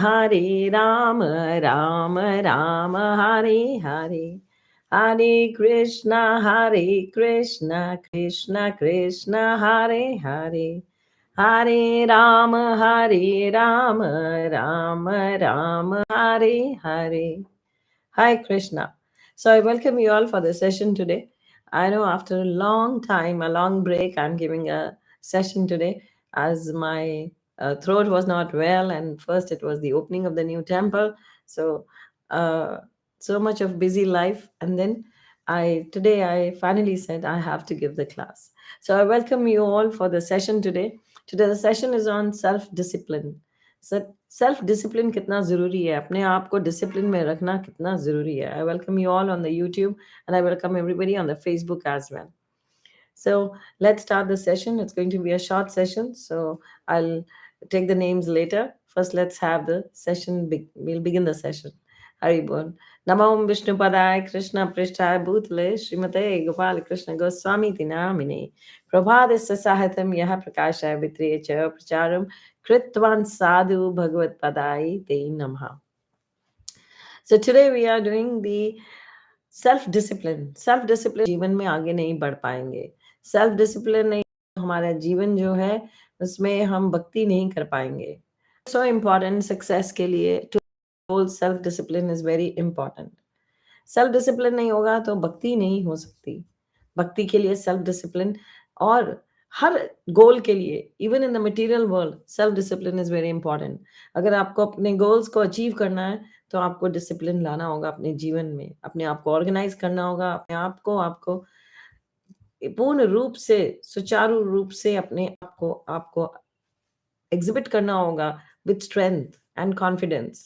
Hare Rama, Rama Rama, Hare Hare. Hare Krishna, Krishna Krishna, Hare Hare. Hare Rama, Rama Rama, Hare Hare. Hi, Krishna. So I welcome you all for the session today. I know after a long time, a long break, I'm giving a session today as my throat was not well, and first it was the opening of the new temple. So, uh, so much of busy life, and then I finally said I have to give the class. So I welcome you all for the session today. Today the session is on self discipline. Self discipline कितना ज़रूरी है, अपने आप को discipline में रखना कितना ज़रूरी है. I welcome you all on the YouTube and I welcome everybody on the Facebook as well. So let's start the session. It's going to be a short session, so I'll take the names later. First, let's have the session. We'll begin the session. Hari Bol. Namo Vishnu Padaya Krishna Prishtaya Bhutale Srimate Gopal Krishna Goswami Tinamine Prabhadesya Sahitam Yaha Prakashaya Vitriya Cha Pracharam Kritvan Sadhu Bhagavad Padai Te Namaha. So today we are doing the self discipline जीवन में आगे नहीं बढ़ पाएंगे. Self discipline नहीं, हमारा जीवन जो है उसमें हम भक्ति नहीं कर पाएंगे. सो इम्पोर्टेंट सक्सेस के लिए to self discipline is very important. Self discipline नहीं होगा तो भक्ति नहीं हो सकती. भक्ति के लिए सेल्फ डिसिप्लिन, और हर गोल के लिए, even in the material world, self discipline is very important. अगर आपको अपने गोल्स को अचीव करना है तो आपको डिसिप्लिन लाना होगा अपने जीवन में. अपने आप को ऑर्गेनाइज करना होगा, अपने आप को आपको पूर्ण रूप से, सुचारू रूप से अपने आप को आपको एग्जिबिट करना होगा with strength and confidence.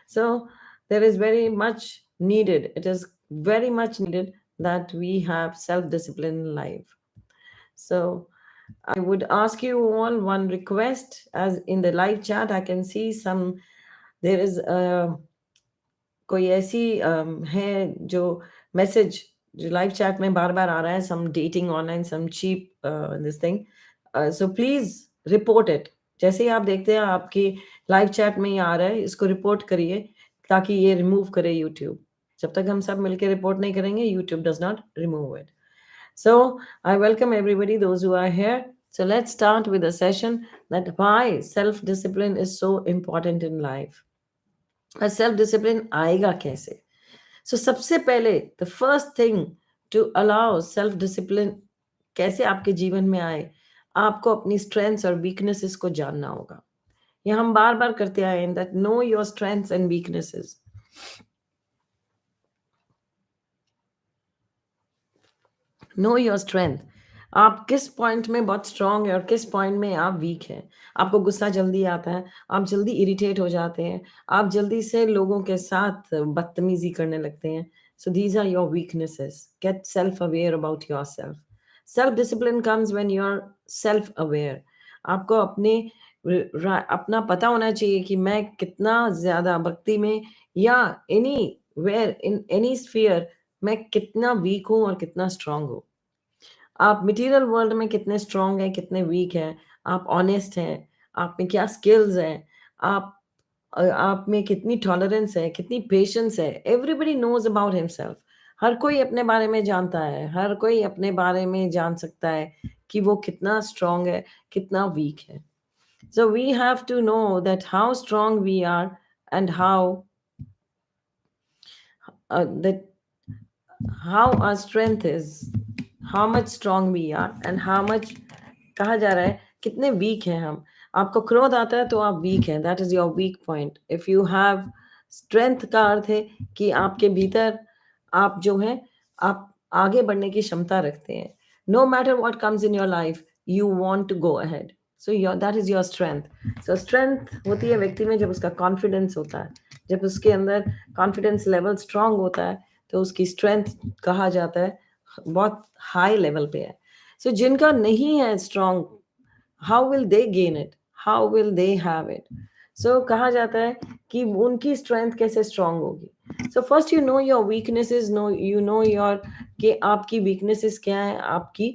So there is very much needed. It is very much needed that we have self-discipline in life. So I would ask you all one request. As in the live chat, I can see some. There is कोई ऐसी है जो message जो live chat में बार बार आ रहा है, some dating online, some cheap this thing. So please report it. जैसे ही आप देखते हैं आपकी लाइव चैट में ही आ रहा है, इसको रिपोर्ट करिए ताकि ये रिमूव करे यूट्यूब. जब तक हम सब मिलकर रिपोर्ट नहीं करेंगे, YouTube does not remove it. So I welcome everybody those who are here. So let's start with a session that why self-discipline is so important in life. Self discipline आएगा कैसे? So सबसे पहले the first thing to allow self discipline कैसे आपके जीवन में आए, आपको अपनी स्ट्रेंथ्स और वीकनेसेस को जानना होगा. ये हम बार बार करते आए हैं that know your strengths and weaknesses. Know your strength. आप किस पॉइंट में बहुत स्ट्रांग है और किस पॉइंट में आप वीक हैं. आपको गुस्सा जल्दी आता है, आप जल्दी इरिटेट हो जाते हैं, आप जल्दी से लोगों के साथ बदतमीजी करने लगते हैं. So these are your weaknesses. Get self aware about your self. Self discipline comes when you are self aware. आपको अपना पता होना चाहिए कि मैं कितना ज्यादा भक्ति में या anywhere in any sphere मैं कितना वीक हूं और कितना स्ट्रांग हूं. आप मटेरियल वर्ल्ड में कितने स्ट्रांग हैं, कितने वीक हैं, आप ऑनेस्ट हैं, आप में क्या स्किल्स हैं, आप में कितनी टॉलरेंस है, कितनी पेशेंस है. Everybody knows about himself. हर कोई अपने बारे में जानता है, हर कोई अपने बारे में जान सकता है कि वो कितना स्ट्रांग है, कितना वीक है. So we have to know that how strong we are and how that how our strength is, how much strong we are and how much, कहा जा रहा है कितने वीक हैं हम. आपको क्रोध आता है तो आप वीक हैं, that is your weak point. If you have strength का अर्थ है कि आपके भीतर आप जो है आप आगे बढ़ने की क्षमता रखते हैं. No matter what comes in your life, you want to go ahead. So your that is your strength. So strength होती है व्यक्ति में जब उसका कॉन्फिडेंस होता है, जब उसके अंदर कॉन्फिडेंस लेवल स्ट्रांग होता है तो उसकी स्ट्रेंथ कहा जाता है बहुत हाई लेवल पे है. सो जिनका नहीं है strong, how will they gain it, how will they have it. So कहा जाता है कि उनकी स्ट्रेंथ कैसे स्ट्रांग होगी. So first you know your weaknesses, you know your कि आपकी वीकनेसेस क्या है, आपकी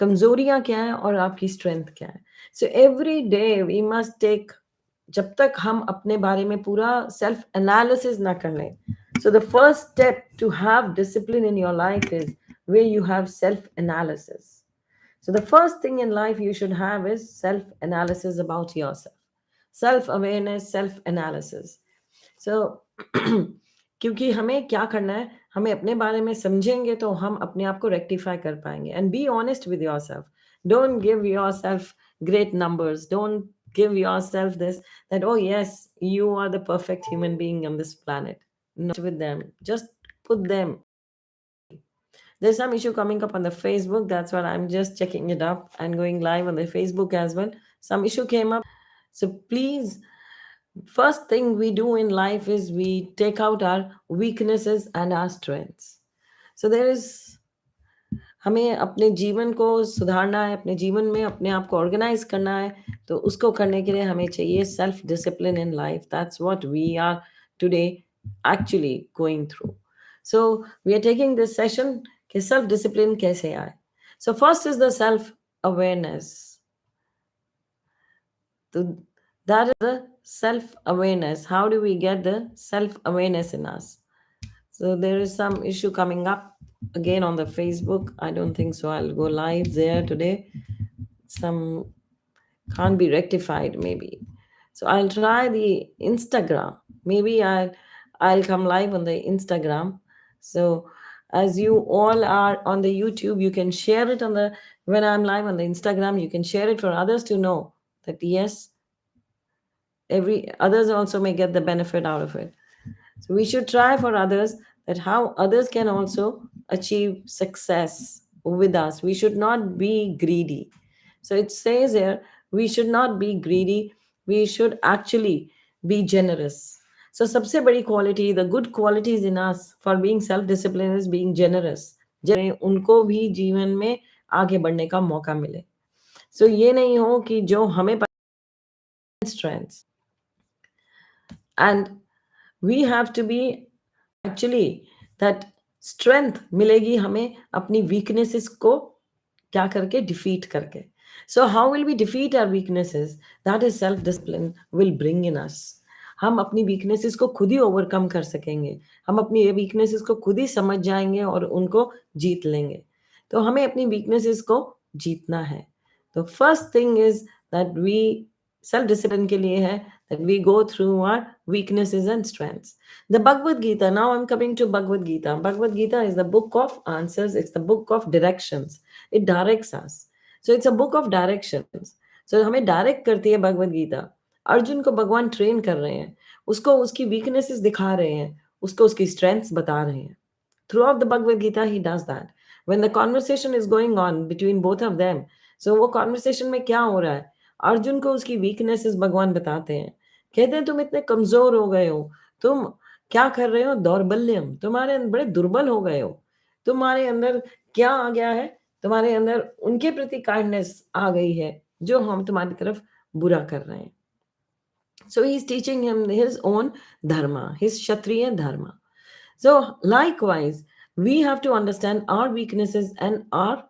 कमजोरियां क्या है और आपकी स्ट्रेंथ क्या है. So every day we must take जब तक हम अपने बारे में पूरा सेल्फ एनालिसिस ना कर लें. So the first step to have discipline in your life is where you have self analysis. So the first thing in life you should have is self analysis about yourself. Self awareness, self analysis. So क्योंकि हमें क्या करना है, हमें अपने बारे में समझेंगे तो हम अपने आप को रेक्टिफाई कर पाएंगे. And be honest with your self. Don't give your self great numbers. Don't give yourself this that, oh yes, you are the perfect human being on this planet. Not with them. Just put them. There's some issue coming up on the Facebook. That's what I'm just checking it up and going live on the Facebook as well. Some issue came up. So please, first thing we do in life is we take out our weaknesses and our strengths. So there is, हमें अपने जीवन को सुधारना है, अपने जीवन में अपने आप को ऑर्गेनाइज करना है, तो उसको करने के लिए हमें चाहिए self discipline in life. That's what we are today actually going through. So we are taking this session कि सेल्फ डिसिप्लिन कैसे आए. So first is the self awareness. तो that is the self awareness. How do we get the self awareness in us? So there is some issue coming up again on the Facebook. I don't think so. I'll go live there today. Some can't be rectified maybe. So I'll try the Instagram. Maybe I'll come live on the Instagram. So as you all are on the YouTube, you can share it on the, when I'm live on the Instagram, you can share it for others to know that yes, every others also may get the benefit out of it. So we should try for others, that how others can also achieve success with us. We should not be greedy. So it says here, we should not be greedy. We should actually be generous. So सबसे बड़ी quality, the good qualities in us for being self-disciplined is being generous. उनको भी जीवन में आगे बढ़ने का मौका मिले. So ये नहीं हो कि जो हमें strengths. And we have to be actually that strength मिलेगी हमें अपनी weaknesses को क्या करके defeat करके. So how will we defeat our weaknesses? That is self discipline will bring in us. हम अपनी weaknesses को खुद ही overcome कर सकेंगे. हम अपनी weaknesses को खुद ही समझ जाएंगे और उनको जीत लेंगे. तो हमें अपनी weaknesses को जीतना है. तो first thing is that we self discipline के लिए है that we go through our weaknesses and strengths. The Bhagavad Gita, now I'm coming to Bhagavad Gita. Bhagavad Gita is the book of answers, it's the book of directions. It directs us. So it's a book of directions. So हमें direct करती है भगवद गीता. अर्जुन को भगवान train कर रहे हैं, उसको उसकी weaknesses दिखा रहे हैं, उसको उसकी strengths बता रहे हैं. Throughout the Bhagavad Gita, he does that. When the conversation is going on between both of them, so वो conversation में क्या हो रहा है? अर्जुन को उसकी weaknesses भगवान बताते हैं. कहते हैं तुम इतने कमजोर हो गए हो, तुम क्या कर रहे हो? दौर्बल्यम, तुम्हारे बड़े दुर्बल हो गए हो, तुम्हारे अंदर क्या आ गया है? तुम्हारे अंदर उनके प्रति काइंडनेस आ गई है जो हम तुम्हारी तरफ बुरा कर रहे हैं. So he is teaching him his own dharma, his Kshatriya dharma. So likewise, we have to understand our weaknesses and our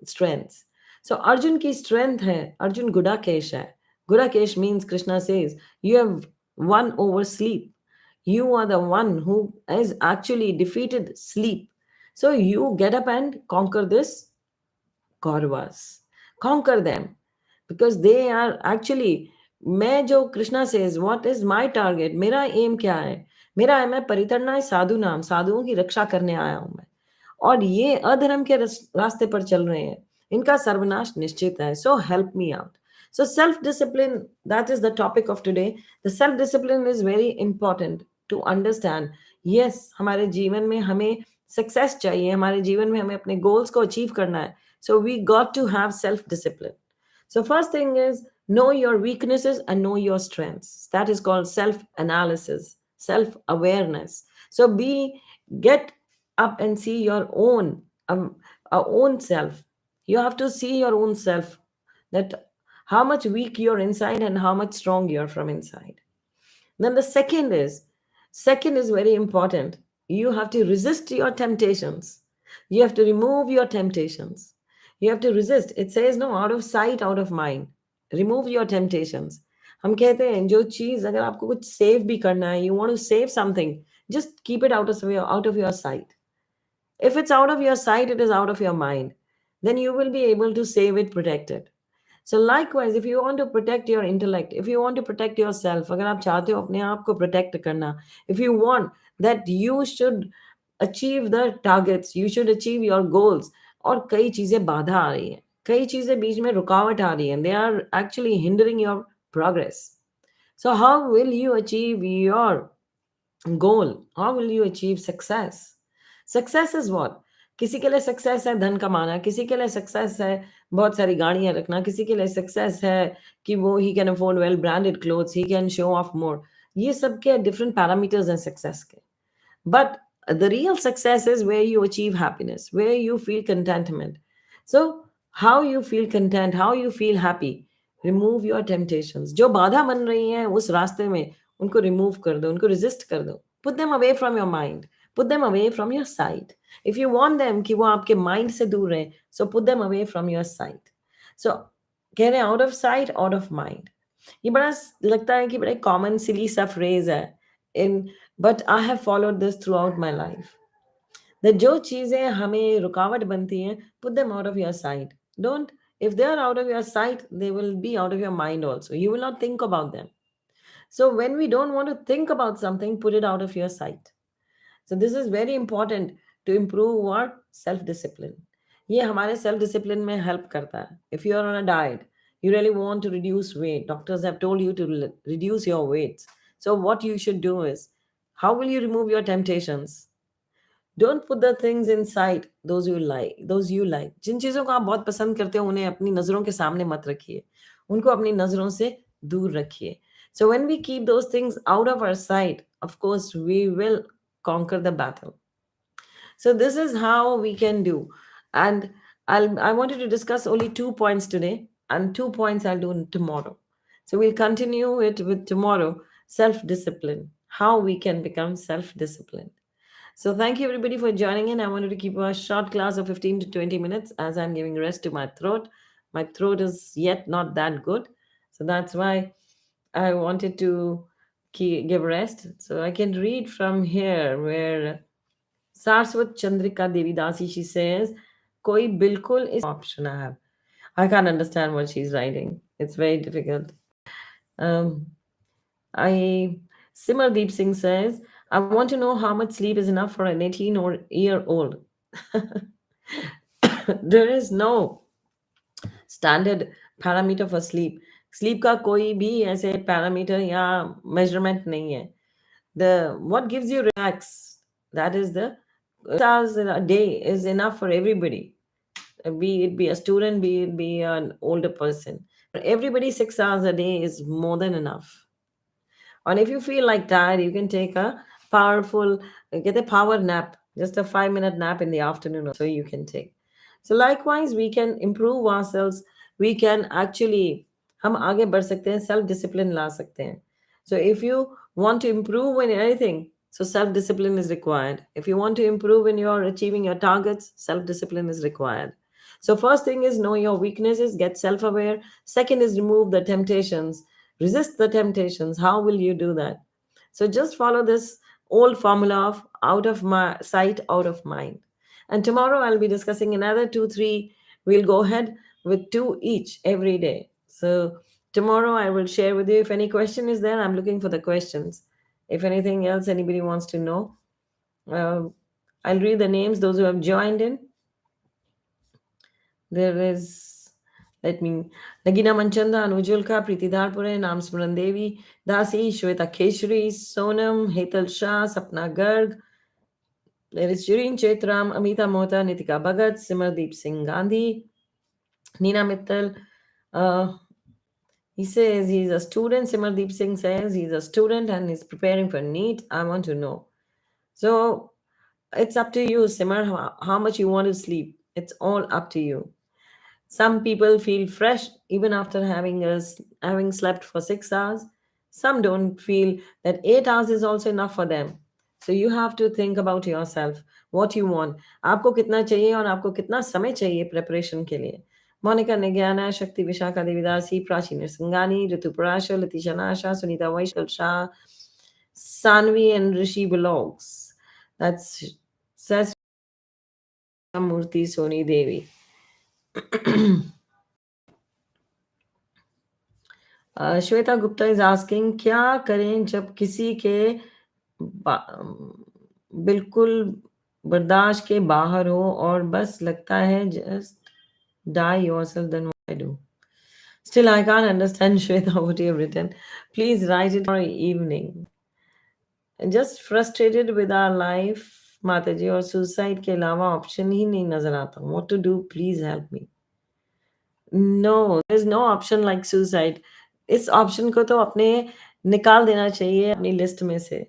strengths. So Arjun ki strength hai, Arjun Gudakesh hai. Gudakesh means Krishna says, you have won over sleep. You are the one who has actually defeated sleep. So you get up and conquer this Kauravas. Conquer them. Because they are actually, मैं जो Krishna says, what is my target? मेरा aim क्या है? मेरा aim है परितरना साधु नाम, साधुओं की रक्षा करने आया हूं मैं. और ये अधर्म के रास्ते पर चल रहे हैं, इनका सर्वनाश निश्चित है. So help me out. So self-discipline, that is the topic of today. The self-discipline is very important to understand. Yes, हमारे जीवन में हमें सक्सेस चाहिए, हमारे जीवन में हमें अपने गोल्स को अचीव करना है. So we got to have self-discipline. So first thing is know your weaknesses and know your strengths. That is called self-analysis, self-awareness. So get up and see your own self. You have to see your own self, that how much weak you're inside and how much strong you're from inside. Then the second is very important. You have to resist your temptations. You have to remove your temptations. You have to resist. It says no, out of sight, out of mind. Remove your temptations. हम कहते हैं जो चीज अगर आपको कुछ save भी करना है, you want to save something, just keep it out of your sight. If it's out of your sight, it is out of your mind. Then you will be able to save it, protect it. So likewise, if you want to protect your intellect, if you want to protect yourself, अगर आप चाहते हो अपने आप को protect करना, if you want that you should achieve the targets, you should achieve your goals, और कई चीजें बाधा आ रही हैं, कई चीजें बीच में रुकावट आ रही हैं, they are actually hindering your progress. So how will you achieve your goal? How will you achieve success? Success is what? किसी के लिए सक्सेस है धन कमाना, किसी के लिए सक्सेस है बहुत सारी गाड़ियां रखना, किसी के लिए सक्सेस है कि वो he can afford well branded clothes, he can show of more. ये सब के डिफरेंट पैरामीटर्स हैं सक्सेस के. But the real success is where you achieve happiness, where you feel contentment. So, how you feel content, how you feel happy, remove your temptations. जो बाधा बन रही हैं उस रास्ते में, उनको remove कर दो, उनको resist कर दो. Put them away from your mind. Put them away from your sight. If you want them कि वो आपके mind से दूर रहें, so put them away from your sight. So, कह रहे हैं out of sight, out of mind. ये बड़ा लगता है कि बड़ा कॉमन सिली सा फ्रेज है in, but I have followed this throughout my life. That जो चीजें हमें रुकावट बनती हैं, put them out of your sight. Don't, if they are out of your sight, they will be out of your mind also. You will not think about them. So when we don't want to think about something, put it out of your sight. So this is very important to improve our self discipline. ये हमारे self discipline में help करता है. If you are on a diet, you really want to reduce weight, doctors have told you to reduce your weight. So what you should do is, how will you remove your temptations? Don't put the things inside those you like, जिन चीजों को आप बहुत पसंद करते हो उन्हें अपनी नजरों के सामने मत रखिए, उनको अपनी नजरों से दूर रखिए. So when we keep those things out of our sight, of course we will conquer the battle. So this is how we can do. And I wanted to discuss only 2 points today, and 2 points I'll do tomorrow. So we'll continue it with tomorrow, self-discipline, how we can become self-disciplined. So thank you everybody for joining in. I wanted to keep a short class of 15 to 20 minutes as I'm giving rest to my throat. My throat is yet not that good. So that's why I wanted to give rest. So I can read from here where Saraswat Chandrika Devidasi, she says, Koi bilkul is option I have. I can't understand what she's writing. It's very difficult. Um, I Simardeep Singh says, I want to know how much sleep is enough for an 18-year-old. There is no standard parameter for sleep. Sleep का कोई भी ऐसे parameter या measurement नहीं है. What gives you relax? That is the 6 hours in a day is enough for everybody. Be it be a student, be it be an older person. For everybody, 6 hours a day is more than enough. And if you feel like tired, you can take a powerful, get a power nap, just a 5-minute nap in the afternoon or so you can take. So likewise, we can improve ourselves. We can actually, हम आगे बढ़ सकते हैं, self discipline ला सकते हैं. So if you want to improve in anything, so self discipline is required. If you want to improve in your achieving your targets, self discipline is required. So first thing is know your weaknesses, get self aware. Second is remove the temptations. Resist the temptations. How will you do that? So just follow this old formula of out of my sight, out of mind. And tomorrow I'll be discussing another 2, 3. We'll go ahead with 2 each every day. So tomorrow I will share with you. If any question is there, I'm looking for the questions. If anything else anybody wants to know, I'll read the names, those who have joined in. There is, let me, Nagina Manchanda, Anujulka, Pritidharpure, Nam Smran Devi, Dasi, Shweta Keshri, Sonam, Hetal Shah, Sapna Garg. There is Shireen Chetram, Amita Mota, Nitika Bhagat, Simardeep Singh Gandhi, Neena Mittal. He says he's a student. Simardeep Singh says he's a student and he's preparing for NEET. I want to know. So it's up to you, Simar, how much you want to sleep. It's all up to you. Some people feel fresh even after having slept for 6 hours. Some don't feel that 8 hours is also enough for them. So you have to think about yourself, what you want. आपको कितना चाहिए और आपको कितना समय चाहिए preparation के लिए. Monica Nagana, Shakti Vishaka Devidasi, Prachi Singani, Ritu Parasha, Latisha Nasha, Sunita Vaishal Shah, Sanvi and Rishi Blogs. That's says Murthy Soni Devi. Shweta Gupta is asking, क्या करें जब किसी के बिल्कुल बर्दाश्त के बाहर हो और बस लगता है just die yourself, then what I do? Still, I can't understand, Shweta, what you have written. Please write it tomorrow evening. Just frustrated with our life, Mataji, और suicide के अलावा option ही नहीं नजर आता. What to do? Please help me. No, there's no option like suicide. इस option को तो अपने निकाल देना चाहिए अपनी लिस्ट में से,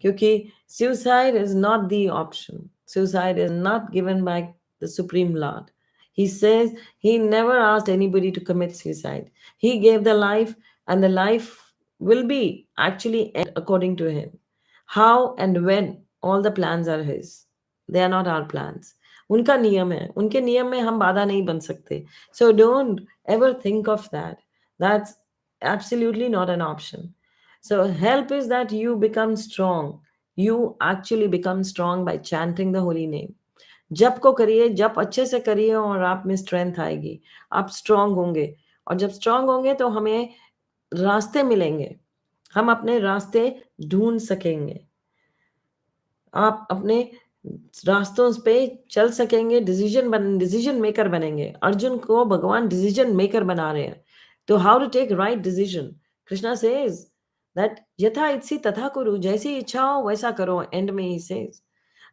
क्योंकि suicide is not the option. Suicide is not given by the Supreme Lord. He says he never asked anybody to commit suicide. He gave the life, and the life will be actually end according to him. How and when, all the plans are his. They are not our plans. उनका नियम है, उनके नियम में हम बाधा नहीं बन सकते. So don't ever think of that. That's absolutely not an option. So help is that you become strong. You actually become strong by chanting the holy name. जप को करिए, जप अच्छे से करिए और आप में स्ट्रेंथ आएगी, आप स्ट्रांग होंगे. और जब स्ट्रांग होंगे तो हमें रास्ते मिलेंगे, हम अपने रास्ते ढूंढ सकेंगे, आप अपने रास्तों पे चल सकेंगे, डिसीजन मेकर बनेंगे. अर्जुन को भगवान डिसीजन मेकर बना रहे हैं. तो how to take right decision? Krishna says that यथा इच्छी तथा कुरु, जैसी इच्छा हो वैसा करो. एंड में he says,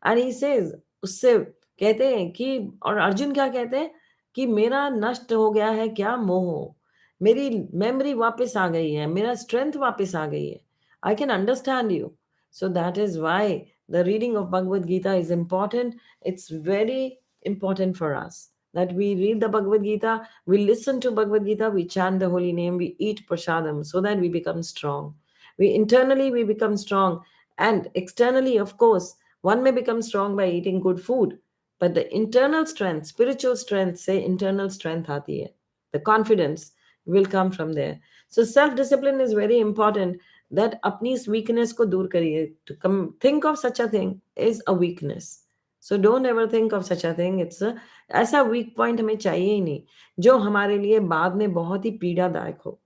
and he says, उससे कहते हैं कि, और अर्जुन क्या कहते हैं कि मेरा नष्ट हो गया है क्या मोह, मेरी मेमोरी वापस आ गई है, मेरा स्ट्रेंथ वापस आ गई है. I can understand you. So that is why the reading of Bhagavad Gita is important. It's very important for us that we read the Bhagavad Gita, we listen to Bhagavad Gita, we chant the holy name, we eat prasadam, so that we become strong. We become strong, and externally, of course, one may become strong by eating good food, but the internal strength, spiritual strength, say internal strength aati hai. The confidence will come from there. So self discipline is very important. That अपनी इस weakness को दूर करिए. To come think of such a thing is a weakness. So don't ever think of such a thing. It's a ऐसा weak point हमें चाहिए ही नहीं जो हमारे लिए बाद में बहुत ही पीड़ादायक हो.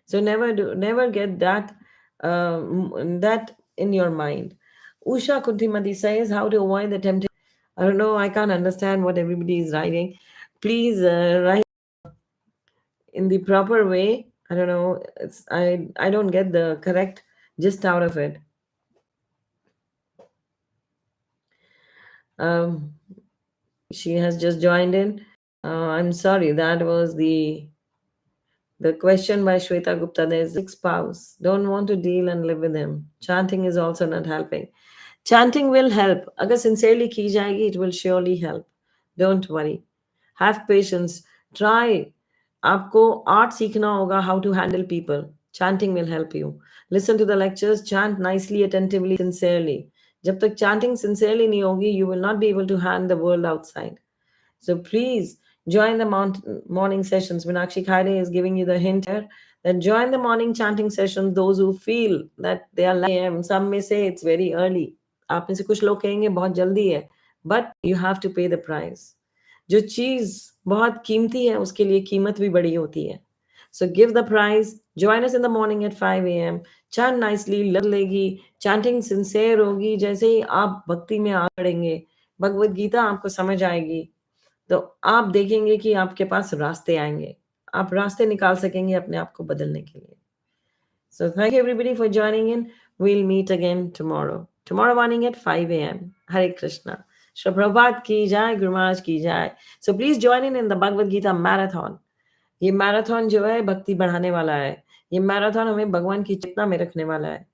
So never get that in your mind. Usha Kuntimati says, how to avoid the temptation. I don't know, I can't understand what everybody is writing. Please write in the proper way. I don't know. I don't get the correct gist out of it. She has just joined in. I'm sorry. That was the question by Shweta Gupta. There's sick spouse. Don't want to deal and live with him. Chanting is also not helping. Chanting will help. Agar sincerely की जाएगी, it will surely help. Don't worry. Have patience. Try. आपको art सीखना होगा, how to handle people. Chanting will help you. Listen to the lectures. Chant nicely, attentively, sincerely. जब तक chanting sincerely नहीं होगी, you will not be able to handle the world outside. So please join the morning sessions. Meenakshi Khare is giving you the hint here that join the morning chanting sessions. Those who feel that they are like, some may say it's very early. आप में से कुछ लोग कहेंगे बहुत जल्दी है, but you have to pay the price. जो चीज बहुत कीमती है उसके लिए कीमत भी बड़ी होती है. So give the prize. Join us in the morning at 5 a.m. Chant nicely, लग लेगी, chanting sincere होगी. जैसे ही आप भक्ति में आ पड़ेंगे, भगवत गीता आपको समझ आएगी, तो आप देखेंगे कि आपके पास रास्ते आएंगे, आप रास्ते निकाल सकेंगे अपने आप को बदलने के लिए. So thank you everybody for joining in. We'll meet again tomorrow morning at 5 a.m. Hare Krishna. Shri Prabhupada ki jai, Guru Maharaj ki jai. So please join in the Bhagavad Gita marathon. ये marathon जो है भक्ति बढ़ाने वाला है. ये marathon हमें भगवान की चेतना में रखने वाला है.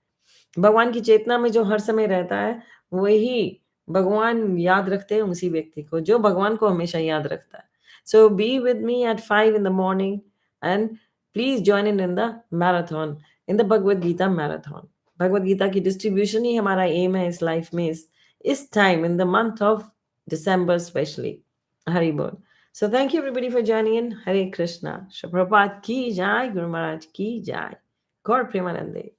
भगवान की चेतना में जो हर समय रहता है वही भगवान याद रखते हैं उसी व्यक्ति को जो भगवान को हमेशा याद रखता है. So be with me at 5 in the morning and please join in the marathon, in the Bhagavad Gita marathon. Bhagavad Gita की डिस्ट्रीब्यूशन ही हमारा एम है इस लाइफ में, इस time, in the month of December especially. Hari बोल. So thank you everybody for joining in. Hare Krishna. Shri Prabhupada ki jai, Guru Maharaj ki jai. Gaur Premanande.